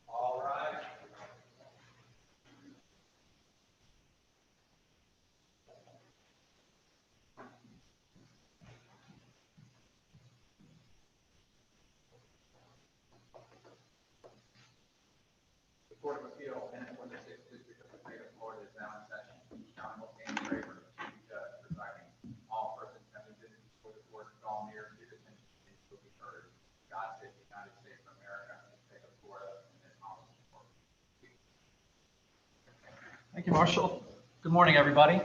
All right. The Court of Appeal for the 6th District of the State of Florida is now in session. Counsel Dan Draper, Chief Judge, presiding. All persons having business before the court draw near to the attention will be heard. God save the United States of America and the state of Florida and this honorable court. Thank you, Marshall. Good morning, everybody.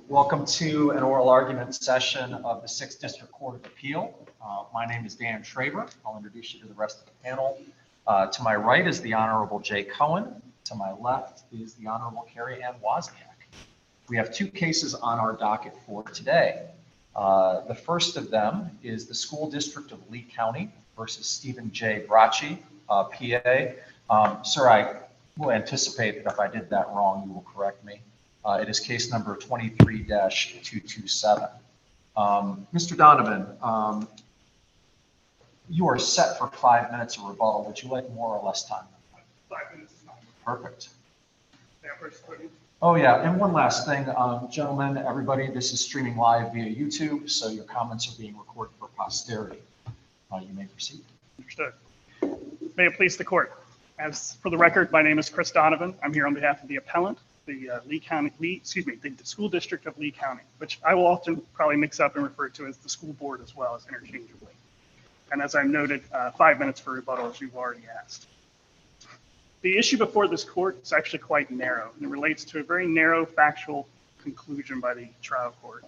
Welcome to an oral argument session of the 6th District Court of Appeal. My name is Dan Traber. I'll introduce you to the rest of the panel. To my right is the Honorable Jay Cohen. To my left is the Honorable Carrie Ann Wozniak. We have two cases on our docket for today. The first of them is the School District of Lee County versus Stephen J. Bracci, PA. Sir, I will anticipate that if I did that wrong, you will correct me. It is case number 23-227. Mr. Donovan, you are set for 5 minutes of rebuttal. Would you like more or less time? 5 minutes is fine. Perfect. Putting. Oh, yeah. And one last thing, gentlemen, everybody, this is streaming live via YouTube, so your comments are being recorded for posterity. You may proceed. Understood. May it please the court. As for the record, my name is Chris Donovan. I'm here on behalf of the appellant, the the School District of Lee County, which I will often probably mix up and refer to as the school board as well as interchangeably. And as I noted, 5 minutes for rebuttal, as you've already asked. The issue before this court is actually quite narrow, and it relates to a very narrow factual conclusion by the trial court.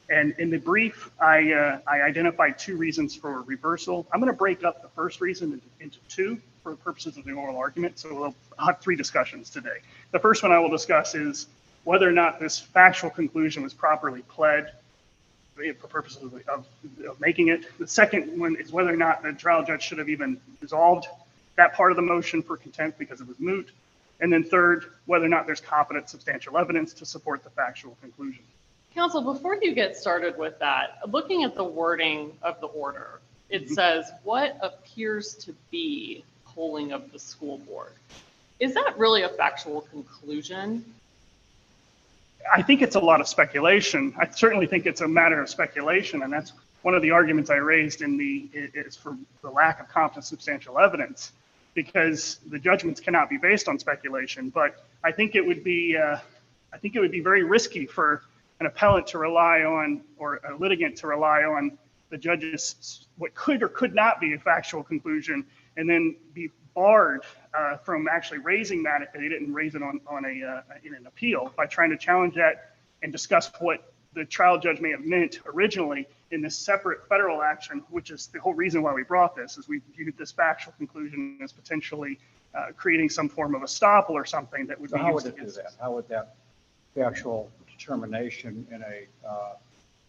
And in the brief, I identified two reasons for reversal. I'm going to break up the first reason into two for the purposes of the oral argument, so we'll have three discussions today. The first one I will discuss is whether or not this factual conclusion was properly pled for purposes of making it. The second one is whether or not the trial judge should have even resolved that part of the motion for contempt because it was moot. And then third, whether or not there's competent substantial evidence to support the factual conclusion. Counsel, before you get started with that, looking at the wording of the order, it says what appears to be polling of the school board. Is that really a factual conclusion? I think it's a lot of speculation. I certainly think it's a matter of speculation, and that's one of the arguments I raised is for the lack of competent substantial evidence, because the judgments cannot be based on speculation. But I think it would be very risky for an appellant to rely on, or a litigant to rely on, the judge's what could or could not be a factual conclusion, and then be barred from actually raising that if they didn't raise it in an appeal, by trying to challenge that and discuss what the trial judge may have meant originally in this separate federal action, which is the whole reason why we brought this, is we viewed this factual conclusion as potentially creating some form of estoppel or something that would be used How would it do against that? us. How would that factual determination in a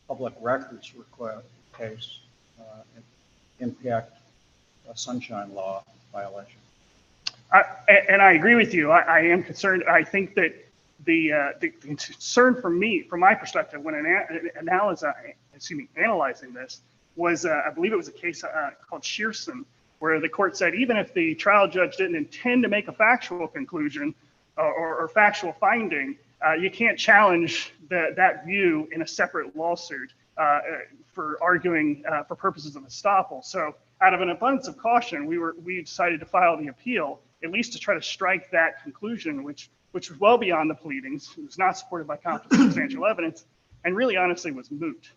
public records request case impact a sunshine law violation? And I agree with you. I am concerned. I think that the concern from my perspective, when analyzing this, was I believe it was a case called Shearson, where the court said even if the trial judge didn't intend to make a factual conclusion or factual finding, you can't challenge that view in a separate lawsuit for arguing for purposes of estoppel. So out of an abundance of caution, we decided to file the appeal, at least to try to strike that conclusion, which was well beyond the pleadings. It was not supported by competent substantial evidence, and really honestly was moot.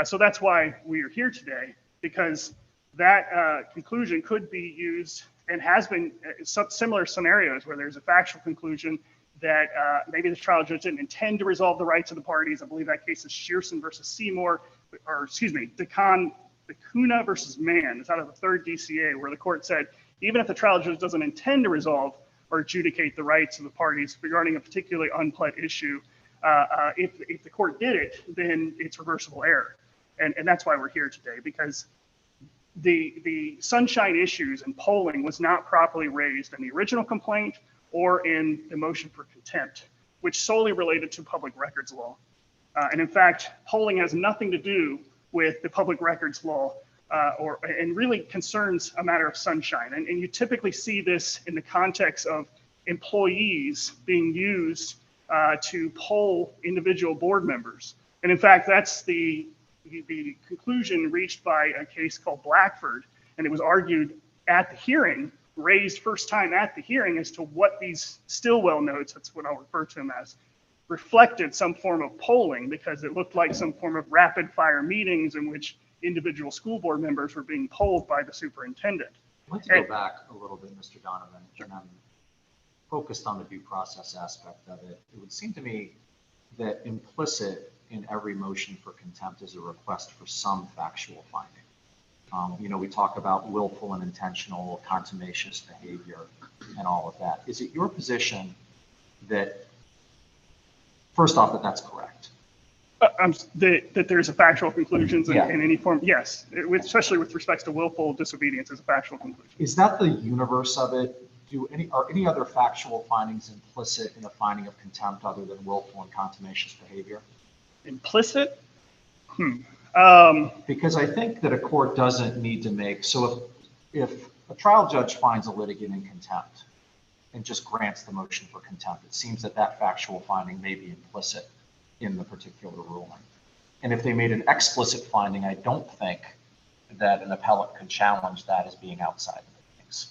So that's why we are here today, because that conclusion could be used and has been similar scenarios where there's a factual conclusion that maybe the trial judge didn't intend to resolve the rights of the parties. I believe that case is Shearson versus Seymour, or excuse me, Dacuna versus Mann. It's out of the third DCA, where the court said, even if the trial judge doesn't intend to resolve or adjudicate the rights of the parties regarding a particularly unpled issue, if the court did it, then it's reversible error. And that's why we're here today, because the sunshine issues and polling was not properly raised in the original complaint or in the motion for contempt, which solely related to public records law. And in fact, polling has nothing to do with the public records law and really concerns a matter of sunshine. And you typically see this in the context of employees being used to poll individual board members. And in fact, that's the conclusion reached by a case called Blackford, and it was argued at the hearing, raised first time at the hearing, as to what these Stillwell notes, that's what I'll refer to them as, reflected some form of polling, because it looked like some form of rapid fire meetings in which individual school board members were being polled by the superintendent. I'd like to go back a little bit, Mr. Donovan, and I'm focused on the due process aspect of it. It would seem to me that implicit in every motion for contempt is a request for some factual finding. We talk about willful and intentional contumacious behavior and all of that. Is it your position that, first off, that that's correct? That there's a factual conclusions Yeah. in any form? Yes, especially with respect to willful disobedience is a factual conclusion. Is that the universe of it? Are any other factual findings implicit in a finding of contempt other than willful and contumacious behavior? Implicit? Because I think that a court doesn't need to make, so if a trial judge finds a litigant in contempt and just grants the motion for contempt, it seems that that factual finding may be implicit in the particular ruling. And if they made an explicit finding, I don't think that an appellate could challenge that as being outside of the things.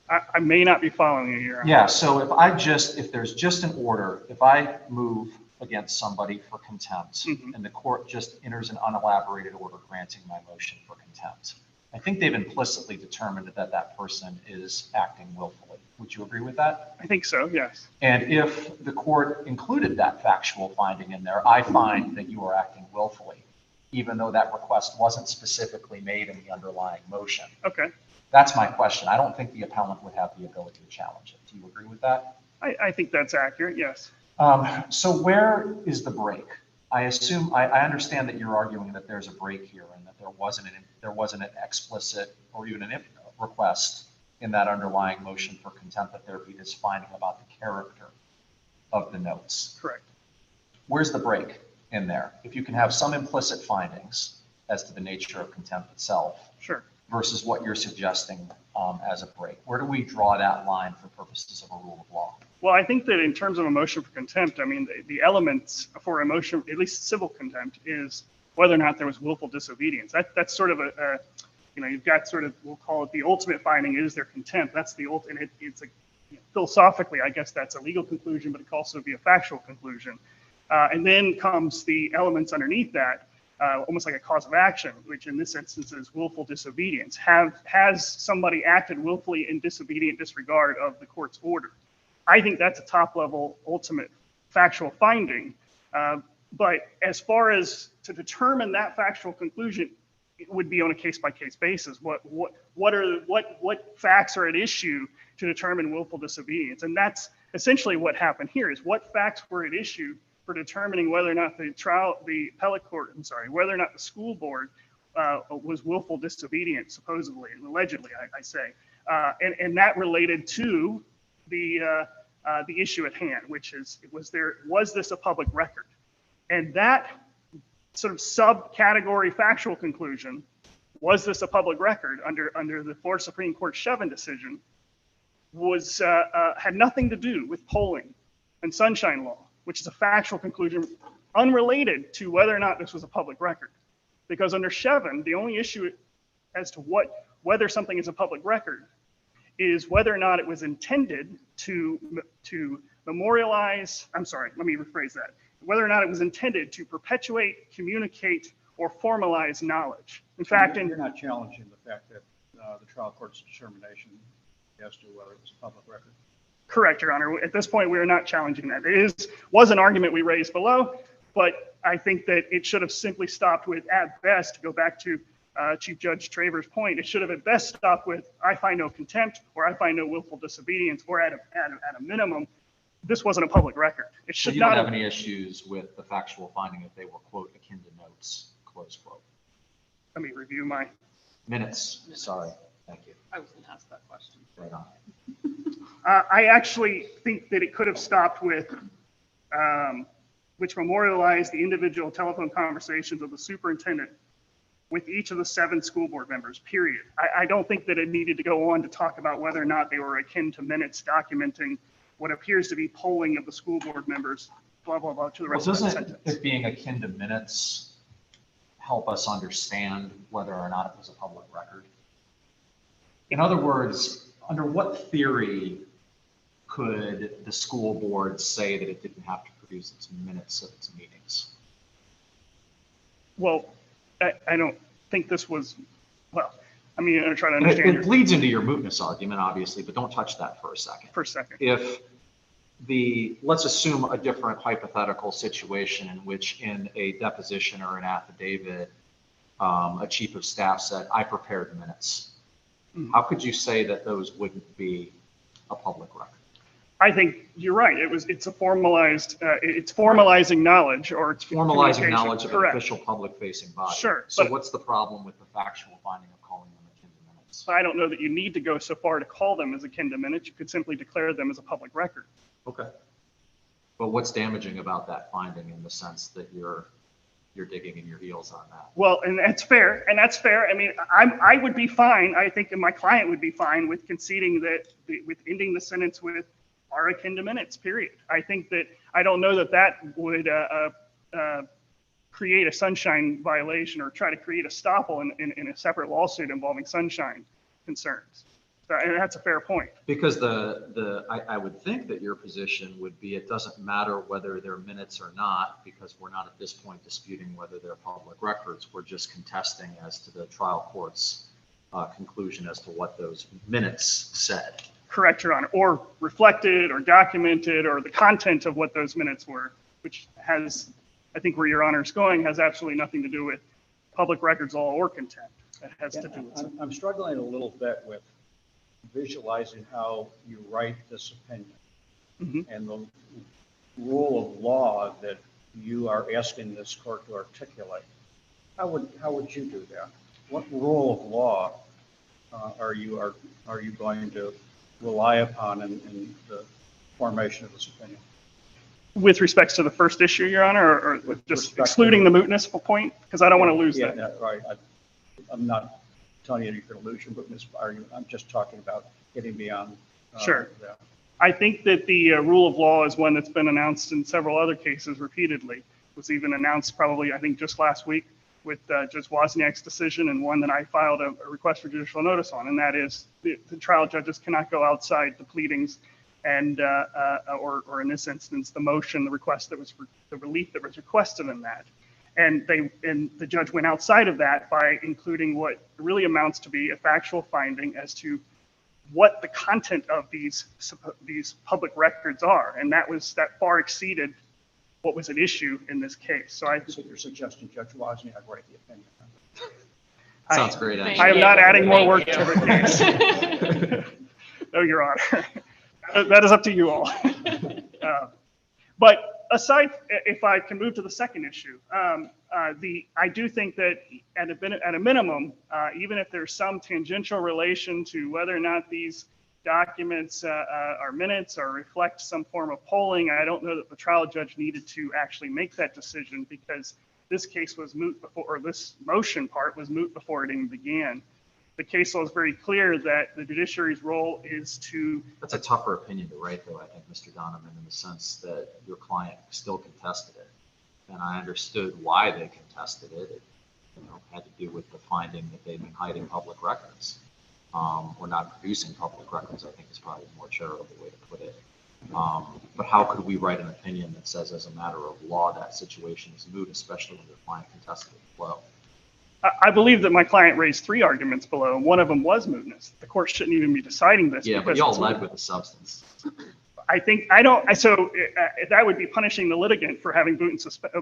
I may not be following you here. Yeah, so if there's just an order, if I move against somebody for contempt and the court just enters an unelaborated order granting my motion for contempt, I think they've implicitly determined that that person is acting willfully. Would you agree with that? I think so, yes. And if the court included that factual finding in there, I find that you are acting willfully, even though that request wasn't specifically made in the underlying motion. Okay. That's my question. I don't think the appellant would have the ability to challenge it. Do you agree with that? I think that's accurate, yes. So where is the break? I assume, I understand that you're arguing that there's a break here and that there wasn't an explicit or even a request in that underlying motion for contempt that there be this finding about the character of the notes. Correct. Where's the break in there? If you can have some implicit findings as to the nature of contempt itself, Sure. versus what you're suggesting as a break? Where do we draw that line for purposes of a rule of law? Well, I think that in terms of a motion for contempt, I mean, the elements for a motion, at least civil contempt, is whether or not there was willful disobedience. That's sort of you've got sort of, we'll call it the ultimate finding is there contempt. That's the ultimate, it's a, philosophically, I guess that's a legal conclusion, but it can also be a factual conclusion. And then comes the elements underneath that, almost like a cause of action, which in this instance is willful disobedience. Has somebody acted willfully in disobedient disregard of the court's order? I think that's a top level ultimate factual finding. But as far as to determine that factual conclusion, it would be on a case by case basis. What facts are at issue to determine willful disobedience? And that's essentially what happened here is what facts were at issue for determining whether or not the appellate court, whether or not the school board was willful disobedient, supposedly, allegedly, I say. And that related to the issue at hand, which is, was this a public record? And that sort of subcategory factual conclusion, was this a public record under the Florida Supreme Court Chevin decision, was had nothing to do with polling and sunshine law, which is a factual conclusion unrelated to whether or not this was a public record. Because under Chevin, the only issue as to whether something is a public record is whether or not it was intended to memorialize, let me rephrase that, whether or not it was intended to perpetuate, communicate, or formalize knowledge. In fact, you're not challenging the fact that the trial court's determination as to whether it was a public record. Correct, Your Honor. At this point, we are not challenging that. It was an argument we raised below, but I think that it should have simply stopped with, at best, to go back to Chief Judge Traver's point, it should have at best stopped with, I find no contempt, or I find no willful disobedience, or at a minimum, this wasn't a public record. It should So you not don't have any issues with the factual finding that they were, quote, akin to notes, close quote. Let me review my. Minutes, sorry, thank you. I was going to ask that question. Right on. I actually think that it could have stopped with, which memorialized the individual telephone conversations of the superintendent with each of the 7 school board members, period. I don't think that it needed to go on to talk about whether or not they were akin to minutes documenting what appears to be polling of the school board members, blah, blah, blah, to the rest of the Doesn't sentence. it being akin to minutes help us understand whether or not it was a public record? In other words, under what theory could the school board say that it didn't have to produce its minutes of its meetings? Well, I don't think this was, well, I mean, I'm trying to understand It your bleeds into your mootness argument, obviously, but don't touch that for a second. for a second. If let's assume a different hypothetical situation in which in a deposition or an affidavit, a chief of staff said, I prepared minutes. Mhm. How could you say that those wouldn't be a public record? I think you're right. It's a formalized, it's formalizing knowledge or it's Formalizing communication. knowledge of an Correct. official public-facing body. Sure, So but- what's the problem with the factual finding of calling them akin to minutes? I don't know that you need to go so far to call them as akin to minutes. You could simply declare them as a public record. Okay. But what's damaging about that finding in the sense that you're digging in your heels on that? Well, and that's fair. I mean, I would be fine. I think my client would be fine with conceding that, with ending the sentence with are akin to minutes, period. I think that, I don't know that that would create a sunshine violation or try to create a stopple in a separate lawsuit involving sunshine concerns. So, and that's a fair point. Because I would think that your position would be, it doesn't matter whether they're minutes or not, because we're not at this point disputing whether they're public records. We're just contesting as to the trial court's conclusion as to what those minutes said. Correct, Your Honor, or reflected or documented or the content of what those minutes were, which has, I think where Your Honor is going, has absolutely nothing to do with public records law or contempt. It has to do with. I'm struggling a little bit with visualizing how you write this opinion Mhm. and the rule of law that you are asking this court to articulate. How would you do that? What rule of law are you going to rely upon in the formation of this opinion? With respects to the first issue, Your Honor, or With just respect excluding to- the mootness point? Because I don't want to lose Yeah, that. right. I'm not telling you you could lose your mootness argument. I'm just talking about getting beyond Sure. that. I think that the rule of law is one that's been announced in several other cases repeatedly. It was even announced probably, I think, just last week with Judge Wozniak's decision, and one that I filed a request for judicial notice on, and that is the trial judges cannot go outside the pleadings and, or in this instance, the motion, the request that was, the relief that was requested in that. And the judge went outside of that by including what really amounts to be a factual finding as to what the content of these public records are. And that far exceeded what was at issue in this case. So So you're suggesting Judge Wozniak write the opinion? Sounds great. Thank I am you. not adding more Thank work you. to the case. No, Your Honor. That is up to you all. But aside, if I can move to the second issue, I do think that at a minimum, even if there's some tangential relation to whether or not these documents are minutes or reflect some form of polling, I don't know that the trial judge needed to actually make that decision, because this case was moot before, or this motion part was moot before it even began. The case law is very clear that the judiciary's role is to. That's a tougher opinion to write, though, I think, Mr. Donovan, in the sense that your client still contested it. And I understood why they contested it. It had to do with the finding that they'd been hiding public records, or not producing public records, I think is probably a more charitable way to put it. But how could we write an opinion that says, as a matter of law, that situation is moot, especially when your client contested it below? I believe that my client raised 3 arguments below, and one of them was mootness. The court shouldn't even be deciding this. Yeah, but because y'all it's led moot. with the substance. That would be punishing the litigant for having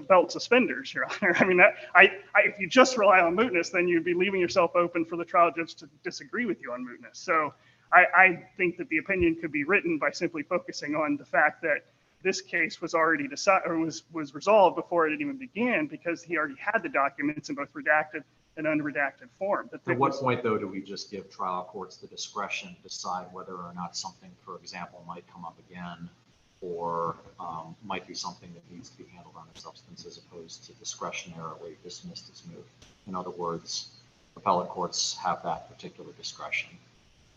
belt suspenders, Your Honor. I mean, if you just rely on mootness, then you'd be leaving yourself open for the trial judge to disagree with you on mootness. So I think that the opinion could be written by simply focusing on the fact that this case was already decided, or was resolved before it even began, because he already had the documents in both redacted and unredacted form. At what point, though, do we just give trial courts the discretion to decide whether or not something, for example, might come up again, or might be something that needs to be handled on its substance, as opposed to discretionarily dismissed as moot? In other words, appellate courts have that particular discretion.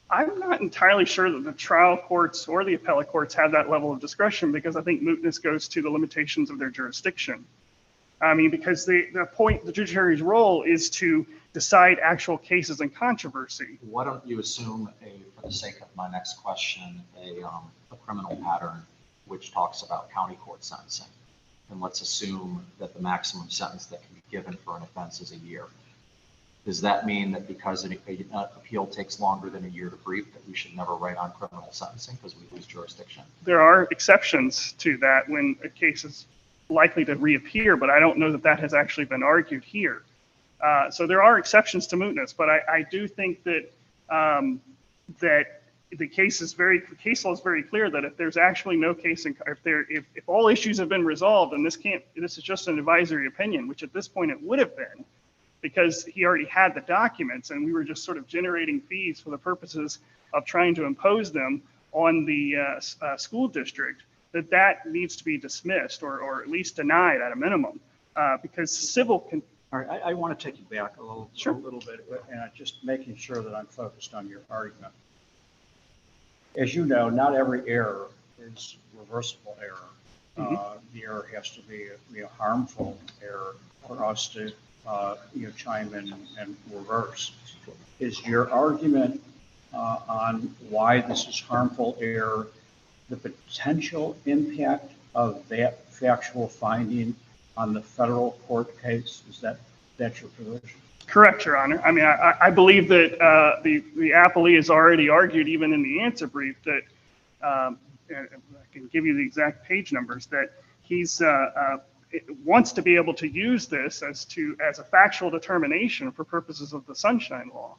I'm not entirely sure that the trial courts or the appellate courts have that level of discretion, because I think mootness goes to the limitations of their jurisdiction. I mean, because the judiciary's role is to decide actual cases and controversy. Why don't you assume, for the sake of my next question, a criminal pattern which talks about county court sentencing? And let's assume that the maximum sentence that can be given for an offense is a year. Does that mean that because an appeal takes longer than a year to brief, that we should never write on criminal sentencing because we lose jurisdiction? There are exceptions to that when a case is likely to reappear, but I don't know that that has actually been argued here. So there are exceptions to mootness, but I do think that that the case law is very clear that if there's actually no case, if all issues have been resolved, and this is just an advisory opinion, which at this point it would have been, because he already had the documents and we were just sort of generating fees for the purposes of trying to impose them on the school district, that needs to be dismissed or at least denied at a minimum, because civil can. All right, I want to take you back a little bit, and just making sure that I'm focused on your argument. As you know, not every error is reversible error. Mm-hmm. The error has to be a harmful error for us to chime in and reverse. Is your argument on why this is harmful error the potential impact of that factual finding on the federal court case? Is that your position? Correct, Your Honor. I mean, I believe that the appellee has already argued, even in the answer brief, that I can give you the exact page numbers, that he's wants to be able to use this as a factual determination for purposes of the Sunshine Law.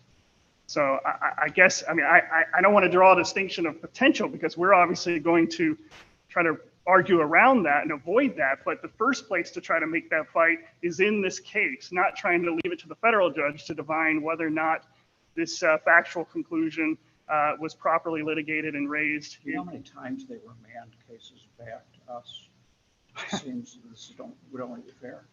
So I guess, I mean, I don't want to draw a distinction of potential, because we're obviously going to try to argue around that and avoid that. But the first place to try to make that fight is in this case, not trying to leave it to the federal judge to divine whether or not this factual conclusion was properly litigated and raised. Do you know how many times they remand cases back to us? It seems this would only be fair.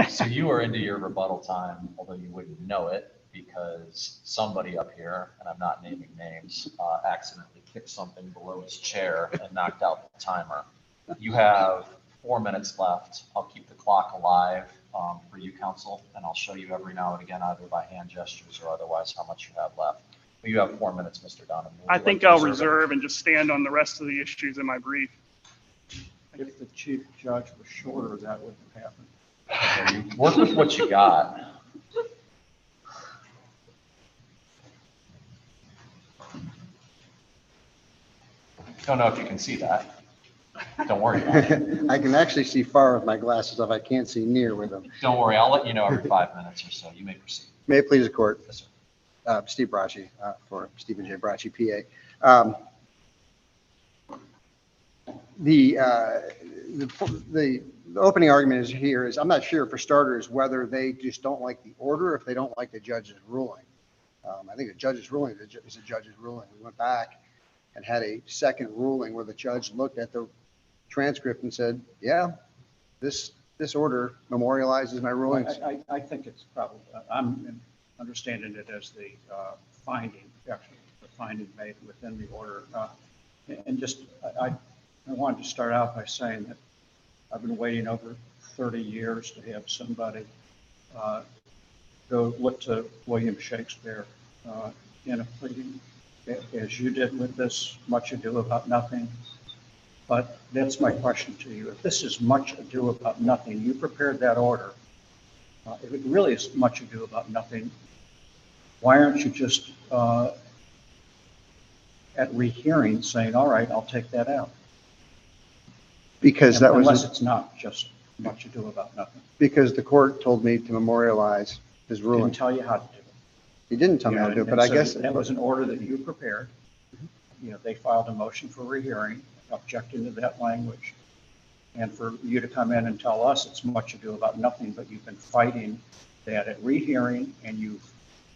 So you are into your rebuttal time, although you wouldn't know it. because somebody up here, and I'm not naming names, accidentally kicked something below his chair and knocked out the timer. You have 4 minutes left. I'll keep the clock alive for you, counsel, and I'll show you every now and again, either by hand gestures or otherwise, how much you have left. But you have 4 minutes, Mr. Donovan. Would you I like think to I'll it? reserve and just stand on the rest of the issues in my brief. If the chief judge was shorter, that wouldn't happen. Okay, you work with what you got. Don't know if you can see that. Don't worry about it. I can actually see far with my glasses off. I can't see near with them. Don't worry, I'll let you know every 5 minutes or so. You may proceed. May it please the court. Yes, sir. Steve Bracci, for Stephen J. Bracci, PA. The opening argument is here is, I'm not sure for starters whether they just don't like the order, or if they don't like the judge's ruling. I think the judge's ruling is a judge's ruling. We went back and had a second ruling where the judge looked at the transcript and said, yeah, this order memorializes my rulings. I think it's probably, I'm understanding it as the finding, actually, the finding made within the order. And just, I wanted to start out by saying that I've been waiting over 30 years to have somebody go look to William Shakespeare in a pleading, as you did with this Much Ado About Nothing. But that's my question to you. If this is Much Ado About Nothing, you prepared that order. If it really is Much Ado About Nothing, why aren't you just at rehearing saying, all right, I'll take that out? Because that was, Unless it's not just Much Ado About Nothing. because the court told me to memorialize his Didn't ruling. tell you how to do it. He didn't tell me how to do it, And but I so guess. that was an order that you prepared. You know, they filed a motion for rehearing, objecting to that language. And for you to come in and tell us it's Much Ado About Nothing, but you've been fighting that at rehearing, and you've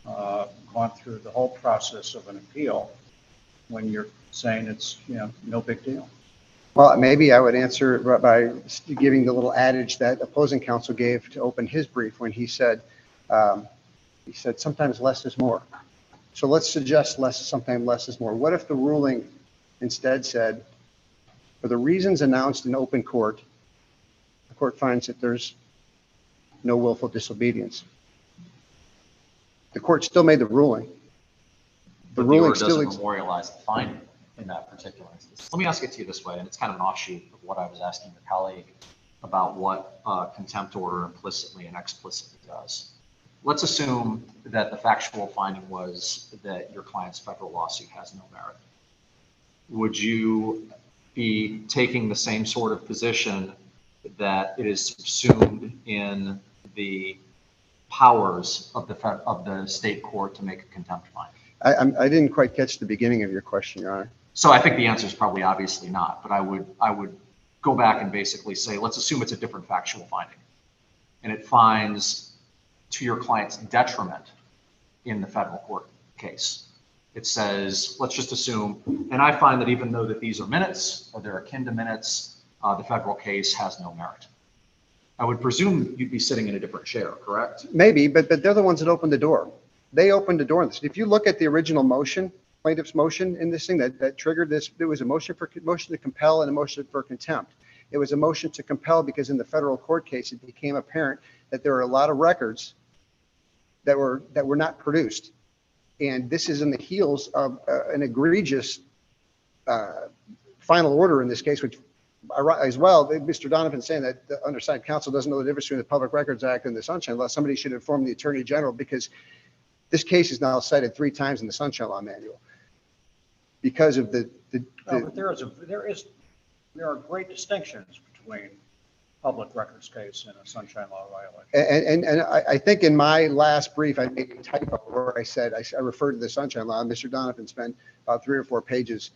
gone through the whole process of an appeal when you're saying it's, you know, no big deal. Well, maybe I would answer by giving the little adage that opposing counsel gave to open his brief when he said sometimes less is more. So let's suggest sometimes less is more. What if the ruling instead said, for the reasons announced in open court, the court finds that there's no willful disobedience. The court still made the ruling. But the ruling order still doesn't ex- memorialize the finding in that particular instance. Let me ask it to you this way, and it's kind of an offshoot of what I was asking your colleague about what contempt order implicitly and explicitly does. Let's assume that the factual finding was that your client's federal lawsuit has no merit. Would you be taking the same sort of position that it is subsumed in the powers of the state court to make a contempt finding? I didn't quite catch the beginning of your question, Your Honor. So I think the answer is probably obviously not, but I would go back and basically say, let's assume it's a different factual finding, and it finds to your client's detriment in the federal court case. It says, let's just assume, and I find that even though that these are minutes or they're akin to minutes, the federal case has no merit. I would presume you'd be sitting in a different chair, correct? Maybe, but they're the ones that opened the door. They opened the door in this. If you look at the original motion, plaintiff's motion in this thing that triggered this, there was a motion to compel and a motion for contempt. It was a motion to compel because in the federal court case, it became apparent that there were a lot of records that were not produced. And this is in the heels of an egregious final order in this case, which as well, Mr. Donovan saying that the undersigned counsel doesn't know the difference between the Public Records Act and the Sunshine Law. Somebody should inform the Attorney General, because this case is now cited 3 times in the Sunshine Law manual because of No, but there are great distinctions between public records case and a Sunshine Law violation. and I think in my last brief, I made a typo where I said, I referred to the Sunshine Law. Mr. Donovan spent about 3 or 4 pages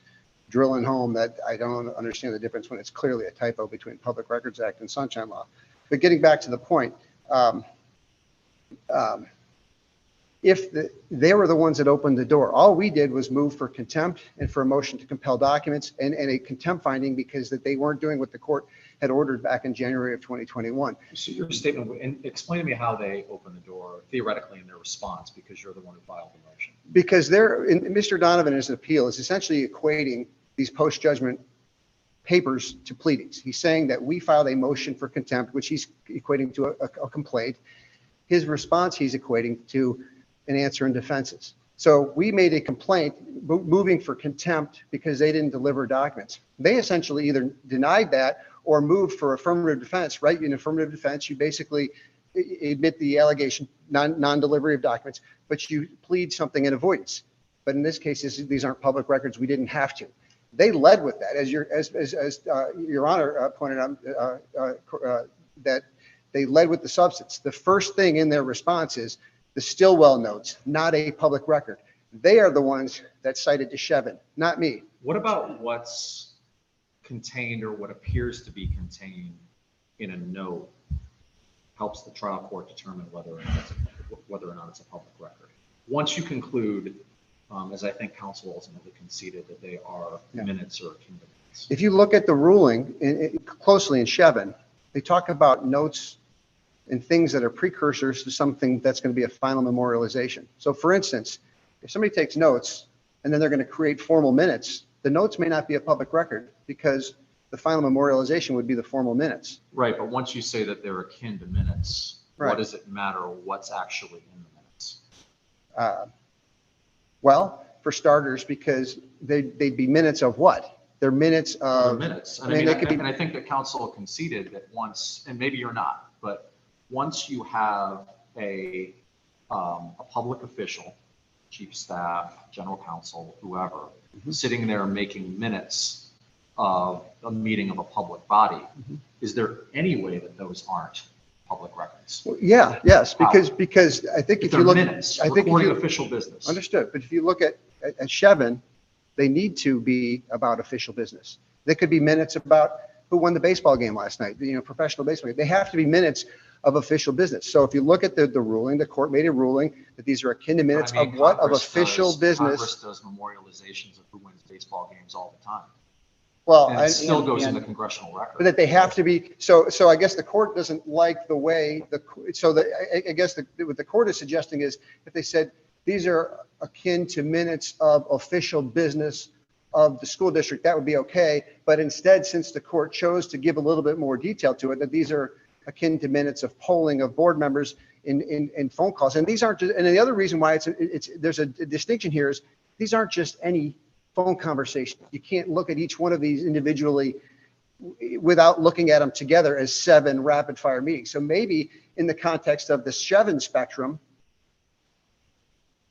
drilling home that I don't understand the difference when it's clearly a typo between Public Records Act and Sunshine Law. But getting back to the point, they were the ones that opened the door. All we did was move for contempt and for a motion to compel documents and a contempt finding because that they weren't doing what the court had ordered back in January of 2021. So your statement, and explain to me how they opened the door theoretically in their response, because you're the one who filed the motion. Because Mr. Donovan, in his appeal, is essentially equating these post-judgment papers to pleadings. He's saying that we filed a motion for contempt, which he's equating to a complaint. His response, he's equating to an answer in defenses. So we made a complaint moving for contempt because they didn't deliver documents. They essentially either denied that or moved for affirmative defense, right? In affirmative defense, you basically admit the allegation, non-delivery of documents, but you plead something in avoidance. But in this case, these aren't public records. We didn't have to. They led with that, as Your Honor pointed out, that they led with the substance. The first thing in their response is the Stillwell notes, not a public record. They are the ones that cited to Shevin, not me. What about what's contained or what appears to be contained in a note helps the trial court determine whether or not it's a public record? Once you conclude, as I think counsel ultimately conceded, that they are minutes or akin to minutes. If you look at the ruling closely in Shevin, they talk about notes and things that are precursors to something that's going to be a final memorialization. So for instance, if somebody takes notes and then they're going to create formal minutes, the notes may not be a public record because the final memorialization would be the formal minutes. Right, but once you say that they're akin to minutes, Right. what does it matter what's actually in the minutes? Well, for starters, because they'd be minutes of what? They're minutes They're of. minutes. I mean, they could be. And I think that counsel conceded that once, and maybe you're not, but once you have a public official, chief staff, general counsel, whoever, sitting there making minutes of a meeting of a public body, is there any way that those aren't public records? Well, yeah, yes, because I think if They're you look, minutes, I think if recording you official business. understood, but if you look at Shevin, they need to be about official business. They could be minutes about who won the baseball game last night, professional baseball game. They have to be minutes of official business. So if you look at the ruling, the court made a ruling that these are akin to minutes I mean, of what? Of Congress official business. Congress does memorializations of who wins baseball games all the time. Well, And it still goes in the congressional record. but that they have to be, so I guess the court doesn't like the way I guess what the court is suggesting is if they said these are akin to minutes of official business of the school district, that would be okay. But instead, since the court chose to give a little bit more detail to it, that these are akin to minutes of polling of board members in phone calls. And these aren't just, and the other reason why there's a distinction here is these aren't just any phone conversation. You can't look at each one of these individually without looking at them together as 7 rapid fire meetings. So maybe in the context of the Shevin spectrum,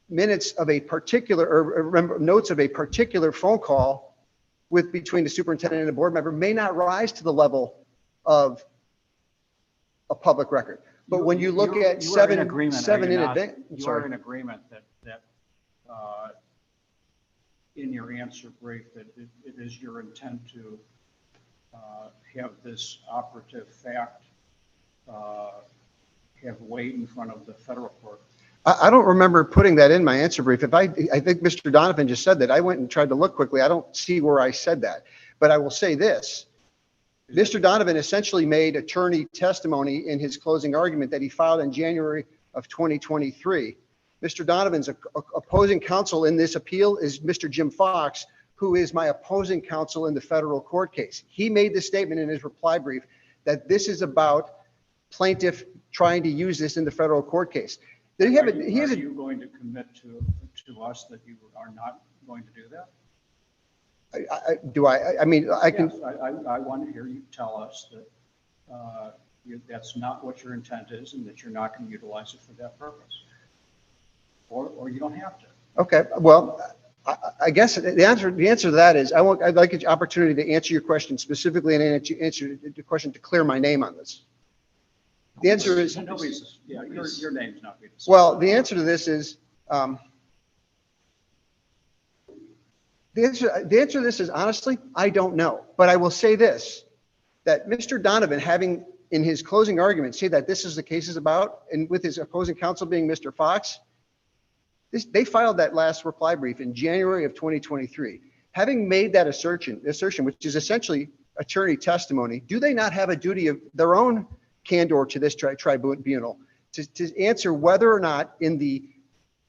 minutes of a particular, or notes of a particular phone call between the superintendent and a board member may not rise to the level of a public record. But when you look at you are in 7 agreement, are you in not? advance, You are in agreement that in your answer brief that it is your intent to have this operative fact have weight in front of the federal court. I don't remember putting that in my answer brief. I think Mr. Donovan just said that. I went and tried to look quickly. I don't see where I said that. But I will say this. Mr. Donovan essentially made attorney testimony in his closing argument that he filed in January of 2023. Mr. Donovan's opposing counsel in this appeal is Mr. Jim Fox, who is my opposing counsel in the federal court case. He made the statement in his reply brief that this is about plaintiff trying to use this in the federal court case. Are you going to commit to us that you are not going to do that? I mean, I can. Yes, I want to hear you tell us that that's not what your intent is and that you're not going to utilize it for that purpose. Or you don't have to. Okay, well, I guess the answer to that is I'd like an opportunity to answer your question specifically and answer the question to clear my name on this. The answer is, your name's not being discussed. well, the answer to this is, the answer to this is honestly, I don't know. But I will say this, that Mr. Donovan having in his closing argument say that this is the case is about, and with his opposing counsel being Mr. Fox, They filed that last reply brief in January of 2023. Having made that assertion, which is essentially attorney testimony, do they not have a duty of their own candor to this tribunal to answer whether or not in the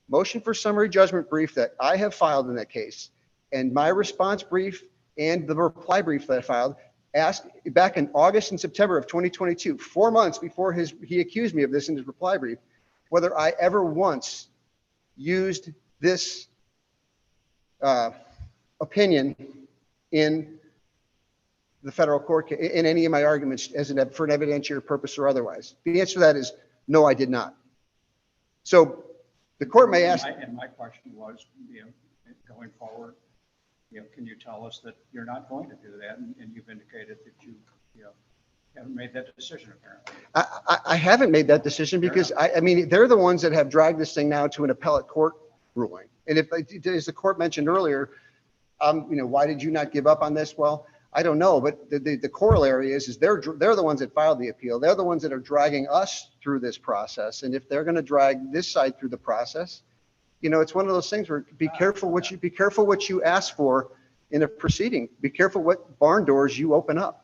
motion for summary judgment brief that I have filed in that case, and my response brief and the reply brief that I filed, asked back in August and September of 2022, 4 months before he accused me of this in his reply brief, whether I ever once used this opinion in the federal court in any of my arguments for an evidentiary purpose or otherwise. The answer to that is no, I did not. So the court may ask. And my question was, going forward, can you tell us that you're not going to do that? And you've indicated that you haven't made that decision apparently. I haven't made that decision because I mean, they're the ones that have dragged this thing now to an appellate court ruling. And if, as the court mentioned earlier, why did you not give up on this? Well, I don't know, but the corollary is they're the ones that filed the appeal. They're the ones that are dragging us through this process. And if they're going to drag this side through the process, it's one of those things where be careful what you ask for in a proceeding. Be careful what barn doors you open up.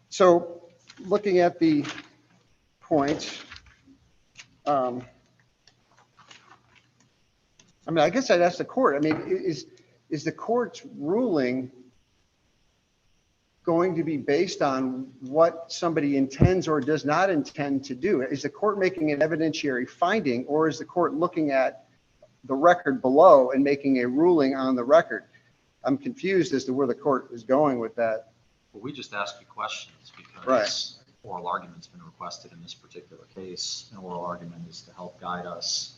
So looking at the points, I guess I'd ask the court, is the court's ruling going to be based on what somebody intends or does not intend to do? Is the court making an evidentiary finding, or is the court looking at the record below and making a ruling on the record? I'm confused as to where the court is going with that. Well, we just asked you questions because Right. Oral argument's been requested in this particular case. An oral argument is to help guide us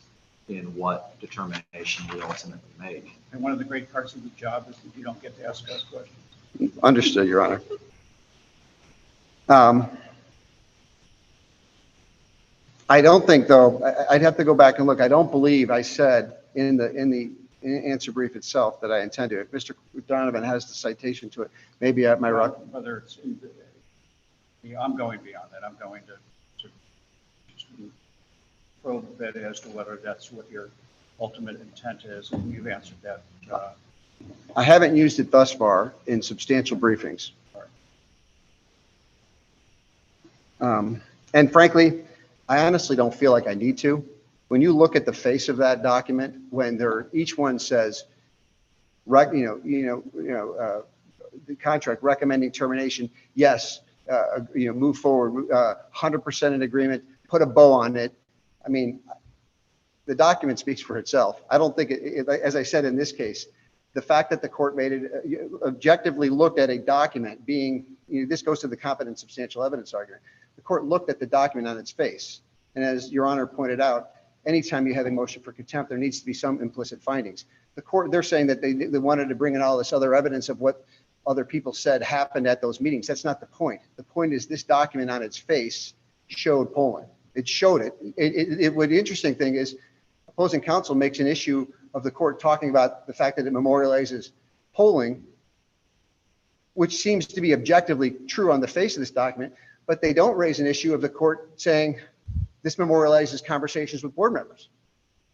in what determination we ultimately make. And one of the great parts of the job is that you don't get to ask us questions. Understood, Your Honor. I don't think, though, I'd have to go back and look. I don't believe I said in the answer brief itself that I intend to. If Mr. Donovan has the citation to it, maybe at my Whether it's, I'm going beyond that. I'm going to just probe a bit as to whether that's what your ultimate intent is, and you've answered that. I haven't used it thus far in substantial briefings. And frankly, I honestly don't feel like I need to. When you look at the face of that document, when each one says, the contract recommending termination, yes, move forward, 100% in agreement, put a bow on it. I mean, the document speaks for itself. I don't think, as I said in this case, the fact that the court made it, objectively looked at a document being, this goes to the competent substantial evidence argument. The court looked at the document on its face. And as Your Honor pointed out, anytime you have a motion for contempt, there needs to be some implicit findings. The court, they're saying that they wanted to bring in all this other evidence of what other people said happened at those meetings. That's not the point. The point is this document on its face showed polling. It showed it. What the interesting thing is, opposing counsel makes an issue of the court talking about the fact that it memorializes polling, which seems to be objectively true on the face of this document, but they don't raise an issue of the court saying this memorializes conversations with board members.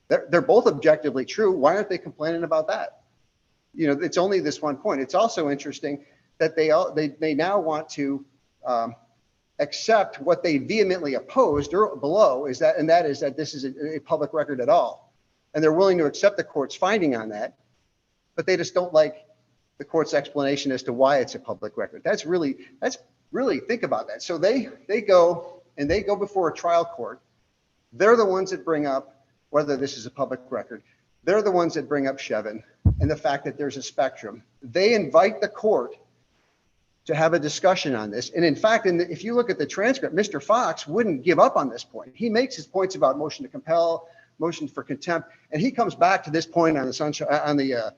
They're both objectively true. Why aren't they complaining about that? It's only this one point. It's also interesting that they now want to accept what they vehemently opposed below is that this is a public record at all. And they're willing to accept the court's finding on that, but they just don't like the court's explanation as to why it's a public record. That's really, think about that. So they go before a trial court. They're the ones that bring up whether this is a public record. They're the ones that bring up Chevin and the fact that there's a spectrum. They invite the court to have a discussion on this. And in fact, if you look at the transcript, Mr. Fox wouldn't give up on this point. He makes his points about motion to compel, motion for contempt, and he comes back to this point on the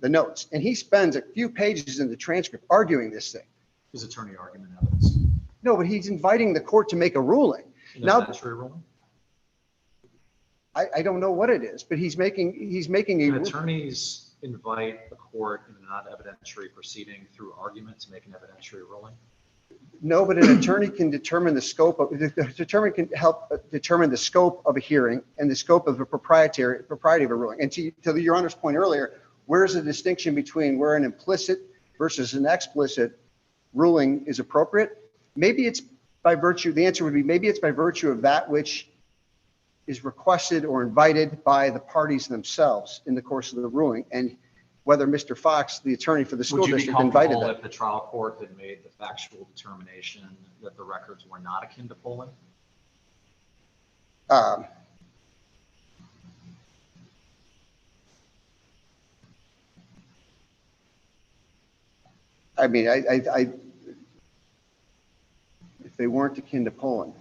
notes. And he spends a few pages in the transcript arguing this thing. His attorney argument evidence. No, but he's inviting the court to make a ruling. In Now, an evidentiary ruling? I don't know what it is, but he's making An a attorney's invite the court in a non-evidentiary proceeding through argument to make an evidentiary ruling? No, but an attorney can determine the scope of, can help determine the scope of a hearing and the scope of a propriety of a ruling. And to your Honor's point earlier, where's the distinction between where an implicit versus an explicit ruling is appropriate? Maybe it's by virtue, the answer would be maybe it's by virtue of that which is requested or invited by the parties themselves in the course of the ruling. And whether Mr. Fox, the attorney for the school Would you be district, invited comfortable that. if the trial court had made the factual determination that the records were not akin to polling? I mean, if they weren't akin to polling.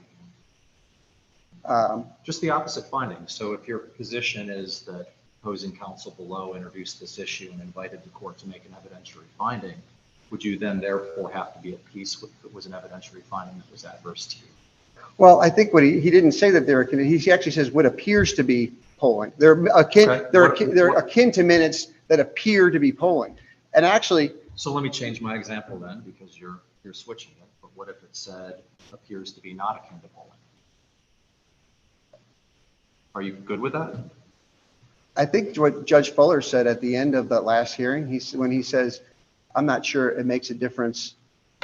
Just the opposite finding. So if your position is that opposing counsel below introduced this issue and invited the court to make an evidentiary finding, would you then therefore have to be at peace with if it was an evidentiary finding that was adverse to you? Well, I think what he didn't say that they're akin. He actually says what appears to be polling. They're akin. Okay. They're akin to minutes that appear to be polling. And actually, So let me change my example then, because you're switching it. But what if it said appears to be not akin to polling? Are you good with that? I think what Judge Fuller said at the end of the last hearing, when he says, "I'm not sure it makes a difference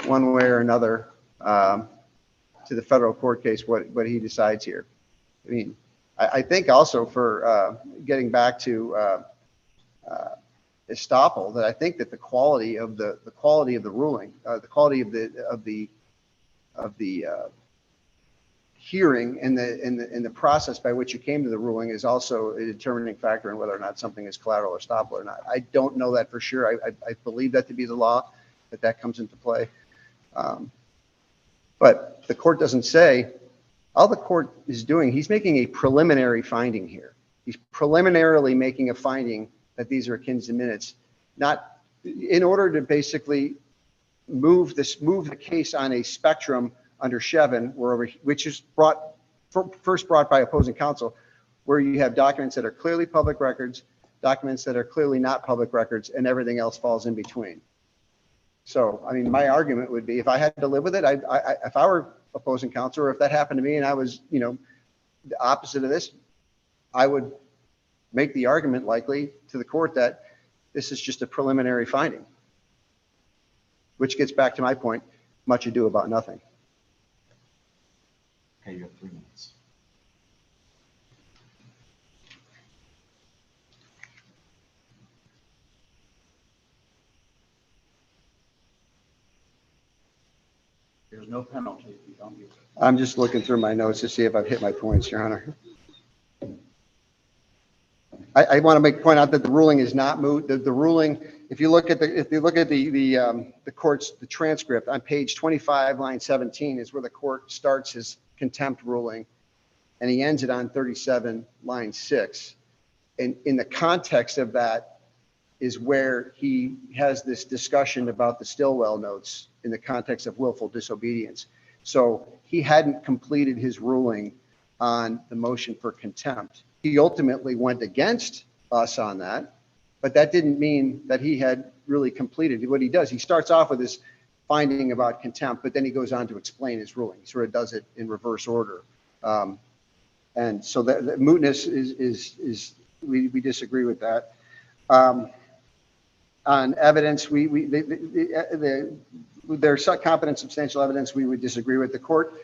one way or another to the federal court case what he decides here." I mean, I think also for getting back to estoppel, that I think that the quality of the ruling, the quality of the hearing and the process by which you came to the ruling is also a determining factor in whether or not something is collateral estoppel or not. I don't know that for sure. I believe that to be the law, that comes into play. But the court doesn't say, all the court is doing, he's making a preliminary finding here. He's preliminarily making a finding that these are akin to minutes, not in order to basically move the case on a spectrum under Chevin, which is first brought by opposing counsel, where you have documents that are clearly public records, documents that are clearly not public records, and everything else falls in between. So, I mean, my argument would be, if I had to live with it, if I were opposing counsel, or if that happened to me and I was, the opposite of this, I would make the argument likely to the court that this is just a preliminary finding, which gets back to my point, much ado about nothing. Okay, you have 3 minutes. There's no penalty if you don't use it. I'm just looking through my notes to see if I've hit my points, Your Honor. I want to point out that the ruling is not moot. The ruling, if you look at the court's transcript on page 25, line 17 is where the court starts his contempt ruling, and he ends it on 37, line 6. And in the context of that is where he has this discussion about the Stillwell notes in the context of willful disobedience. So he hadn't completed his ruling on the motion for contempt. He ultimately went against us on that, but that didn't mean that he had really completed what he does. He starts off with this finding about contempt, but then he goes on to explain his ruling. He sort of does it in reverse order. And so the mootness is we disagree with that. On evidence, there's competent substantial evidence we would disagree with. The court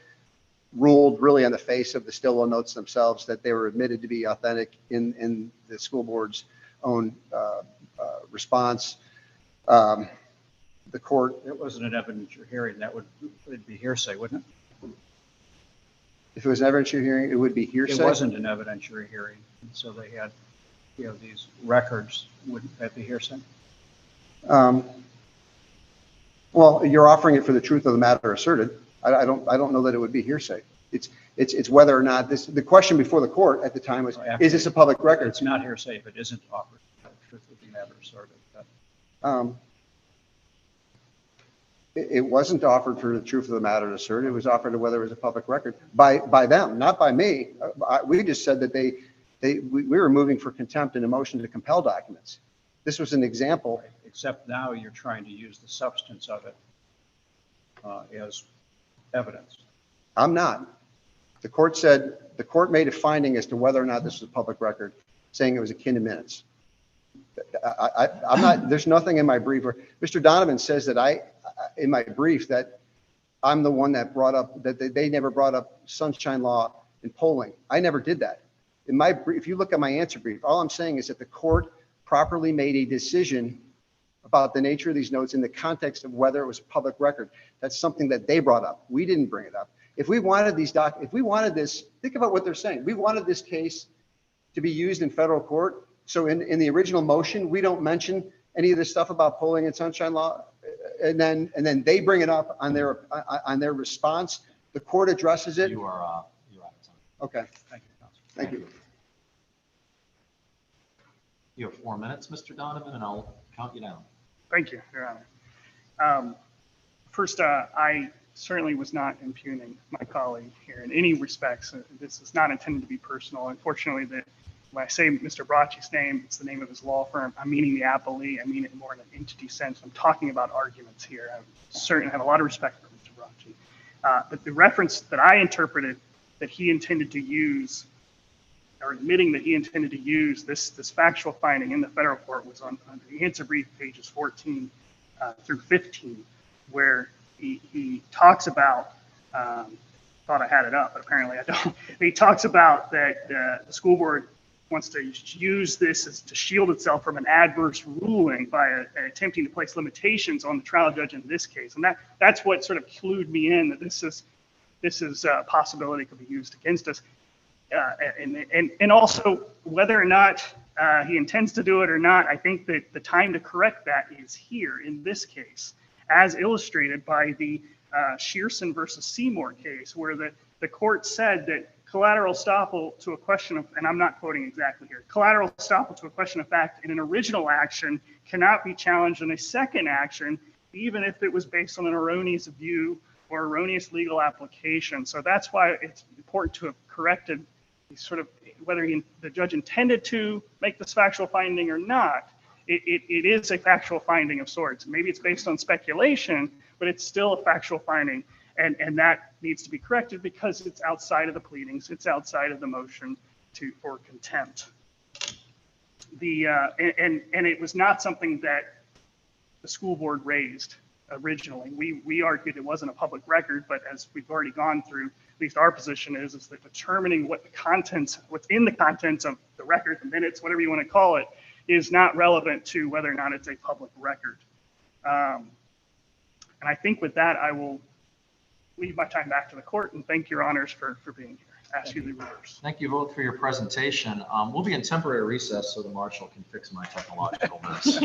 ruled really on the face of the Stillwell notes themselves that they were admitted to be authentic in the school board's own response. The court. It wasn't an evidentiary hearing. It'd be hearsay, wouldn't it? If it was an evidentiary hearing, it would be hearsay. It wasn't an evidentiary hearing. And so they had, these records. Wouldn't that be hearsay? Well, you're offering it for the truth of the matter asserted. I don't know that it would be hearsay. It's whether or not the question before the court at the time was, is this a public record? It's not hearsay if it isn't offered for the truth of the matter asserted. It wasn't offered for the truth of the matter asserted. It was offered to whether it was a public record by them, not by me. We just said that we were moving for contempt and a motion to compel documents. This was an example. Except now you're trying to use the substance of it as evidence. I'm not. The court made a finding as to whether or not this was a public record, saying it was akin to minutes. I'm not, there's nothing in my brief where Mr. Donovan says that in my brief that I'm the one that brought up, that they never brought up sunshine law in polling. I never did that. In my brief, if you look at my answer brief, all I'm saying is that the court properly made a decision about the nature of these notes in the context of whether it was a public record. That's something that they brought up. We didn't bring it up. If we wanted if we wanted this, think about what they're saying. We wanted this case to be used in federal court. So in the original motion, we don't mention any of this stuff about polling and sunshine law. And then they bring it up on their response. The court addresses it. You're out of time. Okay, Thank you, Counsel. thank you. You have 4 minutes, Mr. Donovan, and I'll count you down. Thank you, Your Honor. First, I certainly was not impugning my colleague here in any respects. This is not intended to be personal. Unfortunately, when I say Mr. Bracci's name, it's the name of his law firm. I'm meaning the appellee. I mean it more in an entity sense. I'm talking about arguments here. I certainly have a lot of respect for Mr. Bracci. But the reference that I interpreted that he intended to use, or admitting that he intended to use this factual finding in the federal court, was on the answer brief pages 14 through 15, where he talks about, thought I had it up, but apparently I don't. He talks about that the school board wants to use this as to shield itself from an adverse ruling by attempting to place limitations on the trial judge in this case. And that's what sort of clued me in that this is a possibility could be used against us. And also whether or not he intends to do it or not, I think that the time to correct that is here in this case, as illustrated by the Shearson versus Seymour case, where the court said that collateral estoppel to a question of, and I'm not quoting exactly here, collateral estoppel to a question of fact in an original action cannot be challenged in a second action, even if it was based on an erroneous view or erroneous legal application. So that's why it's important to have corrected sort of whether the judge intended to make this factual finding or not. It is a factual finding of sorts. Maybe it's based on speculation, but it's still a factual finding. And that needs to be corrected because it's outside of the pleadings. It's outside of the motion for contempt. And it was not something that the school board raised originally. We argued it wasn't a public record, but as we've already gone through, at least our position is that determining what's in the contents of the record, the minutes, whatever you want to call it, is not relevant to whether or not it's a public record. And I think with that, I will leave my time back to the court and thank your honors for being here. Ask you the reverse. Thank you both for your presentation. We'll be in temporary recess so the marshal can fix my technological mess.